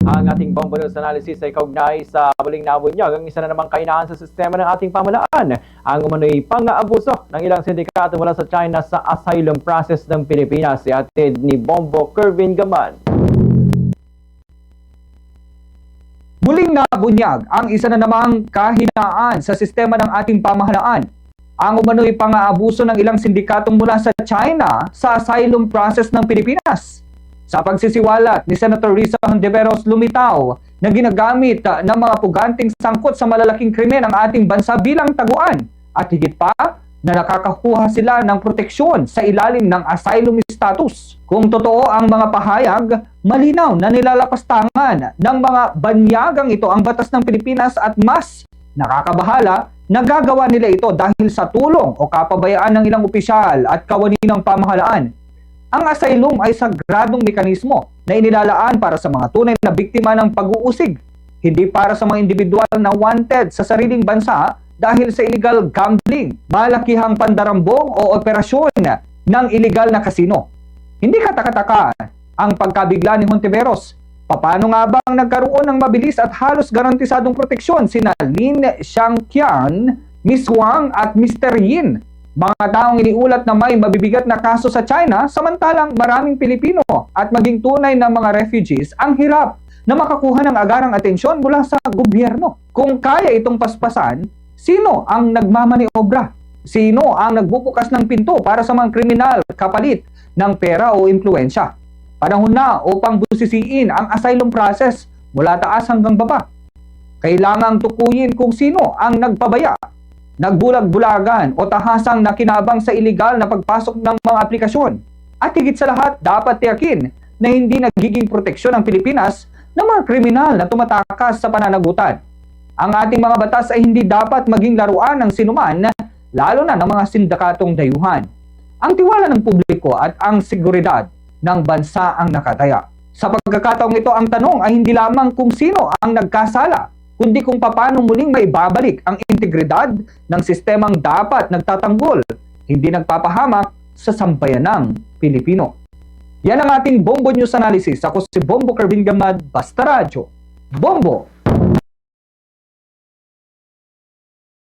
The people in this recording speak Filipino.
Ang ating Bombo News analysis ay kaugnay sa muling nabunyag ang isa na namang kahinaan sa sistema ng ating pamahalaan. Ang umano'y pang-aabuso ng ilang sindikato mula sa China sa asylum process ng Pilipinas. Ihatid ni Bombo Kervin Gaman. Muling nabunyag ang isa na namang kahinaan sa sistema ng ating pamahalaan. Ang umano'y pang-aabuso ng ilang sindikatong mula sa China sa asylum process ng Pilipinas. Sa pagsisiwalat ni Senator Risa Hontiveros lumitaw na ginagamit ng mga puganting sangkot sa malalaking krimen ang ating bansa bilang taguan at higit pa na nakakakuha sila ng proteksyon sa ilalim ng asylum status. Kung totoo ang mga pahayag, malinaw na nilalapastangan ng mga banyagang ito ang batas ng Pilipinas at mas nakakabahala na gagawa nila ito dahil sa tulong o kapabayaan ng ilang opisyal at kawani ng pamahalaan. Ang asylum ay sagradong mekanismo na inilalaan para sa mga tunay na biktima ng pag-uusig, hindi para sa mga individual na wanted sa sariling bansa dahil sa illegal gambling, malakihang pandarambong o operasyon ng illegal na kasino. Hindi katakataka ang pagkabigla ni Hontiveros. Paano nga bang nagkaroon ng mabilis at halos garantisadong proteksyon sina Lin Xiangqian, Miss Wang at Mr. Yin? Mga taong iniulat na may mabibigat na kaso sa China, samantalang maraming Pilipino at maging tunay na mga refugees ang hirap na makakuha ng agarang atensyon mula sa gobyerno. Kung kaya itong paspasan, sino ang nagmamaniobra? Sino ang nagbubukas ng pinto para sa mga kriminal kapalit ng pera o impluensya? Panahon na upang busisiin ang asylum process mula taas hanggang baba. Kailangang tukuyin kung sino ang nagpabaya, nagbulag-bulagan o tahasang nakinabang sa iligal na pagpasok ng mga aplikasyon. At higit sa lahat, dapat tiyakin na hindi nagiging proteksyon ng Pilipinas ng mga kriminal na tumatakas sa pananagutan. Ang ating mga batas ay hindi dapat maging laruan ng sinuman, lalo na ng mga sindikatong dayuhan. Ang tiwala ng publiko at ang seguridad ng bansa ang nakataya. Sa pagkakataong ito, ang tanong ay hindi lamang kung sino ang nagkasala, kundi kung paano muling maibabalik ang integridad ng sistemang dapat nagtatanggol, hindi nagpapahamak sa sambayanang Pilipino. Yan ang ating Bombo News Analysis. Ako si Bombo Kervin Gaman, Basta Radyo. Bombo!